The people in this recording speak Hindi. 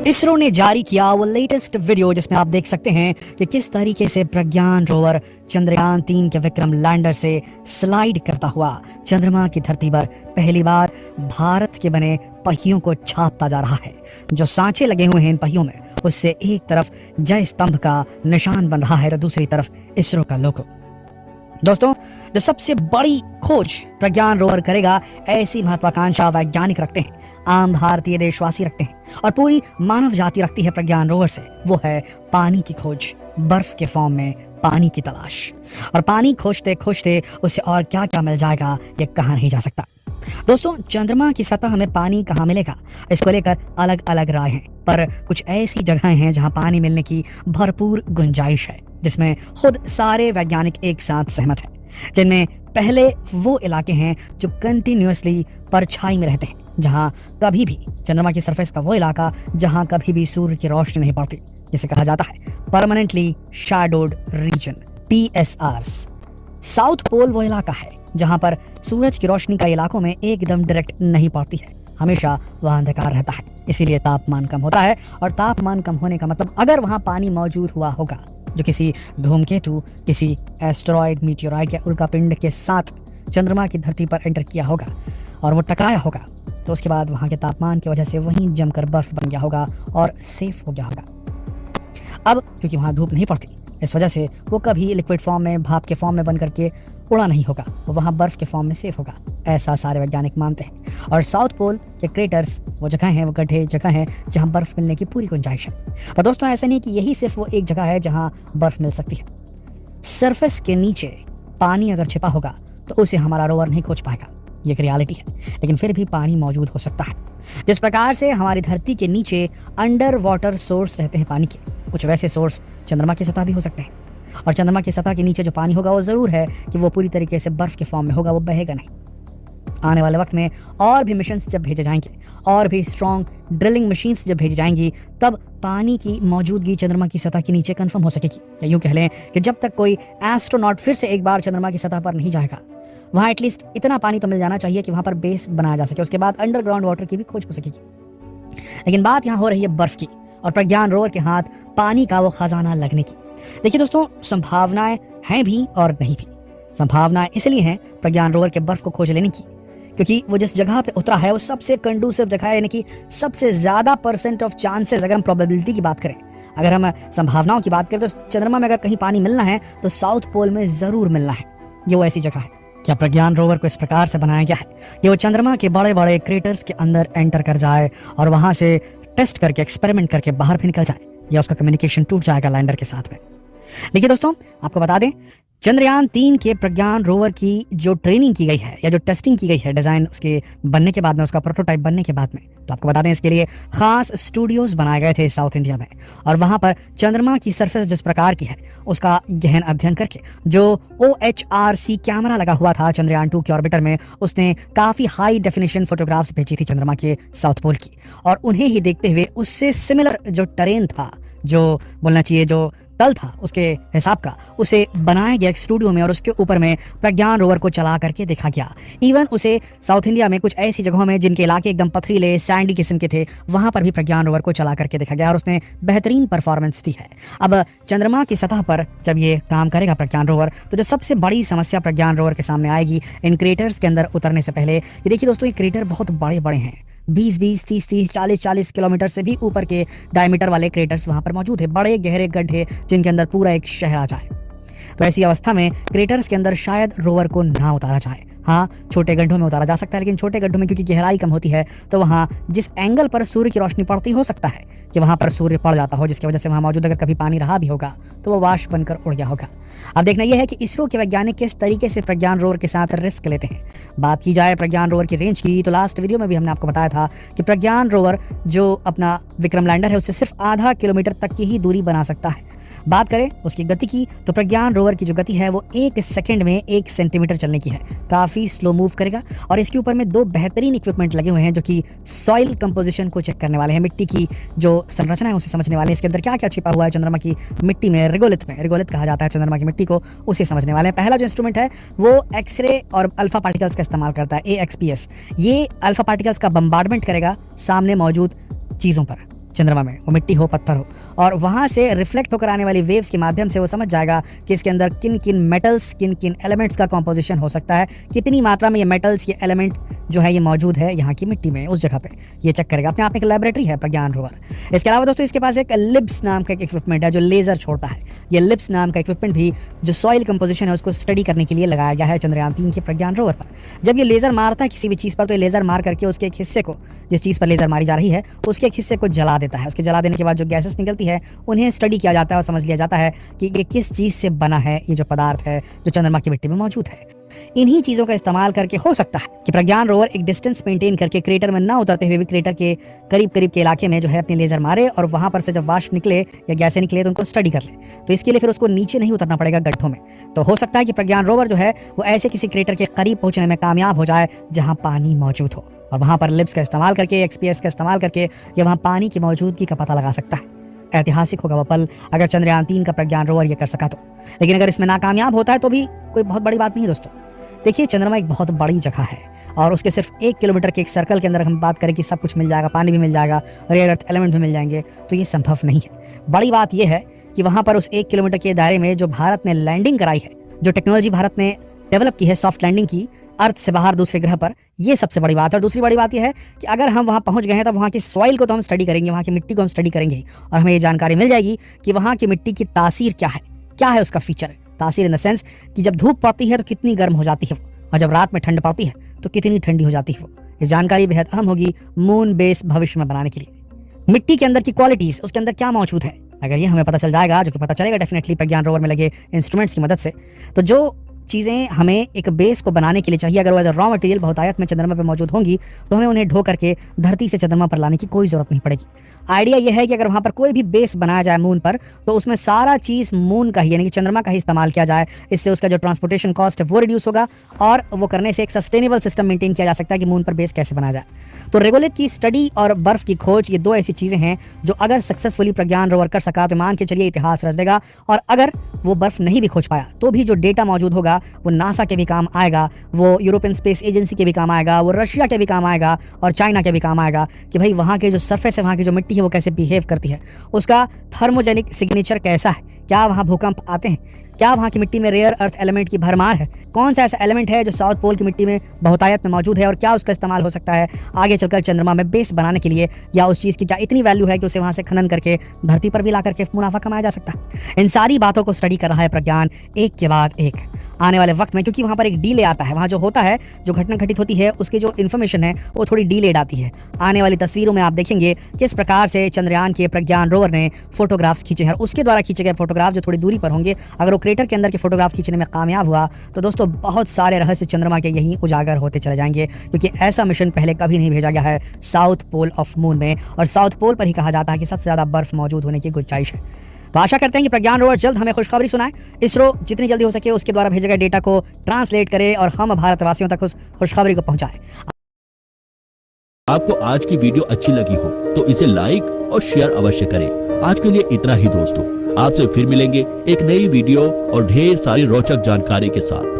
इसरो ने जारी किया वो लेटेस्ट वीडियो जिसमें आप देख सकते हैं कि किस तरीके से प्रज्ञान रोवर चंद्रयान 3 के विक्रम लैंडर से स्लाइड करता हुआ चंद्रमा की धरती पर पहली बार भारत के बने पहियों को छापता जा रहा है। जो सांचे लगे हुए हैं इन पहियों में, उससे एक तरफ जय स्तंभ का निशान बन रहा है तो दूसरी तरफ इसरो का लोगो। दोस्तों, जो सबसे बड़ी खोज प्रज्ञान रोवर करेगा, ऐसी महत्वाकांक्षा वैज्ञानिक रखते हैं, आम भारतीय देशवासी रखते हैं और पूरी मानव जाति रखती है प्रज्ञान रोवर से। वो है पानी की खोज, बर्फ के फॉर्म में पानी की तलाश। और पानी खोजते खोजते उसे और क्या क्या मिल जाएगा ये कहा नहीं जा सकता। दोस्तों, चंद्रमा की सतह में पानी कहाँ मिलेगा, इसको लेकर अलग अलग राय हैं, पर कुछ ऐसी जगहें हैं जहां पानी मिलने की भरपूर गुंजाइश है, जिसमें खुद सारे वैज्ञानिक एक साथ सहमत हैं। जिनमें पहले वो इलाके हैं जो कंटिन्यूअसली परछाई में रहते हैं, जहां कभी भी चंद्रमा की सरफेस का वो इलाका जहां कभी भी सूर्य की रोशनी नहीं पड़ती, जिसे कहा जाता है permanently shadowed region, PSRs। South pole वो इलाका है जहां पर सूरज की रोशनी का इलाकों में एकदम डायरेक्ट नहीं पड़ती है, हमेशा वहां अंधकार रहता है, इसीलिए तापमान कम होता है। और तापमान कम होने का मतलब अगर वहां पानी मौजूद हुआ होगा जो किसी धूमकेतु, किसी एस्टेरॉयड, मीटियोराइट या उल्कापिंड के साथ चंद्रमा की धरती पर एंटर किया होगा और वो टकराया होगा, तो उसके बाद वहां के तापमान की वजह से वहीं जमकर बर्फ बन गया होगा और सेफ हो गया होगा। अब क्योंकि वहां धूप नहीं पड़ती, इस वजह से वो कभी लिक्विड फॉर्म में, भाप के फॉर्म में बन करके उड़ा नहीं होगा, वो वहाँ बर्फ के फॉर्म में सेफ होगा, ऐसा सारे वैज्ञानिक मानते हैं। और साउथ पोल के क्रेटर्स वो जगह हैं, वो गड्ढे जगह हैं जहाँ बर्फ मिलने की पूरी गुंजाइश है। पर दोस्तों, ऐसा नहीं कि यही सिर्फ वो एक जगह है जहाँ बर्फ मिल सकती है। सरफेस के नीचे पानी अगर छिपा होगा तो उसे हमारा रोवर नहीं खोज पाएगा, ये एक रियलिटी है, लेकिन फिर भी पानी मौजूद हो सकता है। जिस प्रकार से हमारी धरती के नीचे अंडर वाटर सोर्स रहते हैं पानी के, कुछ वैसे सोर्स चंद्रमा की सतह भी हो सकते हैं। और चंद्रमा की सतह के नीचे जो पानी होगा वो ज़रूर है कि वो पूरी तरीके से बर्फ़ के फॉर्म में होगा, वो बहेगा नहीं। आने वाले वक्त में और भी मिशंस जब भेजे जाएंगे और भी स्ट्रॉन्ग ड्रिलिंग मशीन्स जब भेजी जाएंगी, तब पानी की मौजूदगी चंद्रमा की सतह के नीचे कंफर्म हो सकेगी। या यूँ कह लें कि जब तक कोई एस्ट्रोनॉट फिर से एक बार चंद्रमा की सतह पर नहीं जाएगा, वहाँ एटलीस्ट इतना पानी तो मिल जाना चाहिए कि वहाँ पर बेस बनाया जा सके, उसके बाद अंडरग्राउंड वाटर की भी खोज हो सकेगी। लेकिन बात यहाँ हो रही है बर्फ़ की और प्रज्ञान रोवर के हाथ पानी का वो खजाना लगने की। देखिए दोस्तों, संभावनाएं हैं भी और नहीं भी। संभावनाएं इसलिए हैं प्रज्ञान रोवर के बर्फ को खोज लेने की क्योंकि वो जिस जगह पे उतरा है वो सबसे कंडूसिव जगह है, यानी कि सबसे ज़्यादा % ऑफ चांसेस, अगर हम प्रोबेबिलिटी की बात करें, अगर हम संभावनाओं की बात करें, तो चंद्रमा में अगर कहीं पानी मिलना है तो साउथ पोल में ज़रूर मिलना है। ये वो ऐसी जगह है। क्या प्रज्ञान रोवर को इस प्रकार से बनाया गया है कि वो चंद्रमा के बड़े बड़े क्रेटर्स के अंदर एंटर कर जाए और वहाँ से टेस्ट करके, एक्सपेरिमेंट करके बाहर भी निकल जाए, या उसका कम्युनिकेशन टूट जाएगा लैंडर के साथ में। देखिए दोस्तों, आपको बता दें, चंद्रयान 3 के प्रज्ञान रोवर की जो ट्रेनिंग की गई है या जो टेस्टिंग की गई है, डिज़ाइन उसके बनने के बाद में, उसका प्रोटोटाइप बनने के बाद में, तो आपको बता दें इसके लिए खास स्टूडियोज बनाए गए थे साउथ इंडिया में। और वहाँ पर चंद्रमा की सरफेस जिस प्रकार की है उसका गहन अध्ययन करके जो OHRC कैमरा लगा हुआ था चंद्रयान 2 के ऑर्बिटर में, उसने काफ़ी हाई डेफिनेशन फोटोग्राफ्स भेजी थी चंद्रमा के साउथ पोल की। और उन्हें ही देखते हुए उससे सिमिलर जो टेरेन था, जो बोलना चाहिए जो तल था उसके हिसाब का, उसे बनाया गया एक स्टूडियो में और उसके ऊपर में प्रज्ञान रोवर को चला करके देखा गया। इवन उसे साउथ इंडिया में कुछ ऐसी जगहों में जिनके इलाके एकदम पथरीले, सैंडी किस्म के थे, वहां पर भी प्रज्ञान रोवर को चला करके देखा गया और उसने बेहतरीन परफॉर्मेंस दी है। अब चंद्रमा की सतह पर जब ये काम करेगा प्रज्ञान रोवर, तो जो सबसे बड़ी समस्या प्रज्ञान रोवर के सामने आएगी इन क्रेटर्स के अंदर उतरने से पहले, ये देखिए दोस्तों, ये क्रेटर बहुत बड़े बड़े हैं, 20-20, 30-30, 40-40 किलोमीटर से भी ऊपर के डायमीटर वाले क्रेटर्स वहां पर मौजूद है, बड़े गहरे गड्ढे जिनके अंदर पूरा एक शहर आ जाए। तो ऐसी अवस्था में क्रेटर्स के अंदर शायद रोवर को ना उतारा जाए। हाँ, छोटे गड्ढों में उतारा जा सकता है, लेकिन छोटे गड्ढों में क्योंकि गहराई कम होती है, तो वहाँ जिस एंगल पर सूर्य की रोशनी पड़ती, हो सकता है कि वहाँ पर सूर्य पड़ जाता हो, जिसकी वजह से वहाँ मौजूद अगर कभी पानी रहा भी होगा तो वो वाष्प बनकर उड़ गया होगा। अब देखना यह है कि इसरो के वैज्ञानिक किस तरीके से प्रज्ञान रोवर के साथ रिस्क लेते हैं। बात की जाए प्रज्ञान रोवर की रेंज की, तो लास्ट वीडियो में भी हमने आपको बताया था कि प्रज्ञान रोवर जो अपना विक्रम लैंडर है उससे सिर्फ आधा किलोमीटर तक की ही दूरी बना सकता है। बात करें उसकी गति की, तो प्रज्ञान रोवर की जो गति है वो 1 सेकंड में 1 सेंटीमीटर चलने की है, काफ़ी स्लो मूव करेगा। और इसके ऊपर में 2 बेहतरीन इक्विपमेंट लगे हुए हैं जो कि सॉइल कंपोजिशन को चेक करने वाले हैं, मिट्टी की जो संरचना है उसे समझने वाले हैं, इसके अंदर क्या क्या छिपा हुआ है चंद्रमा की मिट्टी में, रिगोलिथ में, रिगोलिथ कहा जाता है चंद्रमा की मिट्टी को, उसे समझने वाले हैं। पहला जो इंस्ट्रूमेंट है वो एक्सरे और अल्फा पार्टिकल्स का इस्तेमाल करता है, AXPS। ये अल्फा पार्टिकल्स का बम्बार्डमेंट करेगा सामने मौजूद चीज़ों पर, चंद्रमा में, वो मिट्टी हो पत्थर हो, और वहाँ से रिफ्लेक्ट होकर आने वाली वेव्स के माध्यम से वो समझ जाएगा कि इसके अंदर किन किन मेटल्स, किन किन एलिमेंट्स का कॉम्पोजिशन हो सकता है, कितनी मात्रा में ये मेटल्स, ये एलिमेंट जो है ये मौजूद है यहाँ की मिट्टी में, उस जगह पे ये चेक करेगा। अपने आप में एक लैबोरेटरी है प्रज्ञान रोवर। इसके अलावा दोस्तों इसके पास एक लिब्स नाम का एक इक्विपमेंट है जो लेजर छोड़ता है। ये लिब्स नाम का इक्विपमेंट भी जो सॉइल कंपोजिशन है उसको स्टडी करने के लिए लगाया गया है चंद्रयान 3 के प्रज्ञान रोवर पर। जब ये लेजर मारता है किसी भी चीज़ पर, तो ये लेजर मार करके उसके एक हिस्से को, जिस चीज़ पर लेजर मारी जा रही है उसके एक हिस्से को जला देता है। उसके जला देने के बाद जो गैसेस निकलती है उन्हें स्टडी किया जाता है और समझ लिया जाता है कि ये किस चीज़ से बना है, ये जो पदार्थ है जो चंद्रमा की मिट्टी में मौजूद है। इन्हीं चीज़ों का इस्तेमाल करके हो सकता है कि प्रज्ञान रोवर एक डिस्टेंस मेंटेन करके क्रेटर में ना उतरते हुए भी क्रेटर के करीब करीब के इलाके में जो है अपने लेजर मारे और वहां पर से जब वाष्प निकले या गैसें निकले तो उनको स्टडी कर ले। तो इसके लिए फिर उसको नीचे नहीं उतरना पड़ेगा गड्ढों में। तो हो सकता है कि प्रज्ञान रोवर जो है वो ऐसे किसी क्रेटर के करीब पहुंचने में कामयाब हो जाए जहां पानी मौजूद हो, और वहां पर लिप्स का इस्तेमाल करके, एक्सपीएस का इस्तेमाल करके ये वहां पानी की मौजूदगी का पता लगा सकता है। ऐतिहासिक होगा वो पल अगर चंद्रयान 3 का प्रज्ञान रोवर ये कर सका तो। लेकिन अगर इसमें नाकामयाब होता है तो भी कोई बहुत बड़ी बात नहीं है दोस्तों। देखिए, चंद्रमा एक बहुत बड़ी जगह है और उसके सिर्फ 1 किलोमीटर के एक सर्कल के अंदर हम बात करें कि सब कुछ मिल जाएगा, पानी भी मिल जाएगा, रेयर अर्थ एलिमेंट भी मिल जाएंगे, तो ये संभव नहीं है। बड़ी बात यह है कि वहाँ पर उस 1 किलोमीटर के दायरे में जो भारत ने लैंडिंग कराई है, जो टेक्नोलॉजी भारत ने डेवलप की है सॉफ्ट लैंडिंग की अर्थ से बाहर दूसरे ग्रह पर, ये सबसे बड़ी बात है। और दूसरी बड़ी बात यह है कि अगर हम वहाँ पहुँच गए हैं तो वहाँ की सॉइल को तो हम स्टडी करेंगे, वहाँ की मिट्टी को हम स्टडी करेंगे और हमें ये जानकारी मिल जाएगी कि वहाँ की मिट्टी की तासीर क्या है उसका फीचर। तासीर इन द सेंस कि जब धूप पड़ती है तो कितनी गर्म हो जाती है वो, और जब रात में ठंड पड़ती है तो कितनी ठंडी हो जाती है वो। ये जानकारी बेहद अहम होगी मून बेस भविष्य में बनाने के लिए। मिट्टी के अंदर की क्वालिटीज, उसके अंदर क्या मौजूद है, अगर ये हमें पता चल जाएगा, जो कि पता चलेगा डेफिनेटली प्रज्ञान रोवर में लगे इंस्ट्रूमेंट्स की मदद से, तो जो चीज़ें हमें एक बेस को बनाने के लिए चाहिए, अगर वो एज अ रॉ मटेरियल बहुतायत में चंद्रमा पर मौजूद होंगी तो हमें उन्हें ढो करके धरती से चंद्रमा पर लाने की कोई ज़रूरत नहीं पड़ेगी। आइडिया यह है कि अगर वहाँ पर कोई भी बेस बनाया जाए मून पर, तो उसमें सारा चीज़ मून का ही यानी कि चंद्रमा का ही इस्तेमाल किया जाए। इससे उसका जो ट्रांसपोर्टेशन कॉस्ट है वो रिड्यूस होगा और वो करने से एक सस्टेनेबल सिस्टम मेंटेन किया जा सकता है कि मून पर बेस कैसे बनाया जाए। तो रेगोलिथ की स्टडी और बर्फ की खोज, ये 2 ऐसी चीज़ें हैं जो अगर सक्सेसफुली प्रज्ञान रोवर कर सका तो मान के चलिए इतिहास रच देगा। और अगर वो बर्फ नहीं भी खोज पाया तो भी जो डेटा मौजूद होगा वो नासा के भी काम आएगा, वो यूरोपियन स्पेस एजेंसी के भी काम आएगा, वो रशिया के भी काम आएगा और चाइना के भी काम आएगा कि भाई वहाँ के जो सरफेस है, वहाँ की जो मिट्टी है वो कैसे बिहेव करती है, उसका थर्मोजेनिक सिग्नेचर कैसा है, क्या वहाँ भूकंप आते हैं, क्या वहाँ की मिट्टी में रेयर अर्थ एलिमेंट की भरमार है, कौन सा ऐसा एलिमेंट है जो साउथ पोल की मिट्टी में बहुतायत में मौजूद है और क्या उसका इस्तेमाल हो सकता है आगे चलकर चंद्रमा में बेस बनाने के लिए, या उस चीज़ की क्या इतनी वैल्यू है कि उसे वहाँ से खनन करके धरती पर भी ला करके मुनाफा कमाया जा सकता है। इन सारी बातों को स्टडी कर रहा है प्रज्ञान एक के बाद एक आने वाले वक्त में, क्योंकि वहाँ पर एक डीले आता है, वहाँ जो होता है, जो घटना घटित होती है उसकी जो इन्फॉर्मेशन है वो थोड़ी डीलेड आती है। आने वाली तस्वीरों में आप देखेंगे किस प्रकार से चंद्रयान के प्रज्ञान रोवर ने फोटोग्राफ्स खींचे हैं, उसके द्वारा खींचे गए फोटोग्राफ जो थोड़ी दूरी पर होंगे, अगर वो क्रेटर के अंदर के फोटोग्राफ खींचने में कामयाब हुआ तो दोस्तों बहुत सारे रहस्य चंद्रमा के यहीं उजागर होते चले जाएंगे, क्योंकि ऐसा मिशन पहले कभी नहीं भेजा गया है साउथ पोल ऑफ मून में, और साउथ पोल पर ही कहा जाता है कि सबसे ज़्यादा बर्फ मौजूद होने की गुंजाइश है। तो आशा करते हैं कि प्रज्ञान रोवर जल्द हमें खुशखबरी सुनाए, इसरो जितनी जल्दी हो सके उसके द्वारा भेजे गए डेटा को ट्रांसलेट करे और हम भारतवासियों तक उस खुशखबरी को पहुंचाएं। आपको आज की वीडियो अच्छी लगी हो तो इसे लाइक और शेयर अवश्य करें। आज के लिए इतना ही दोस्तों, आपसे फिर मिलेंगे एक नई वीडियो और ढेर सारी रोचक जानकारी के साथ।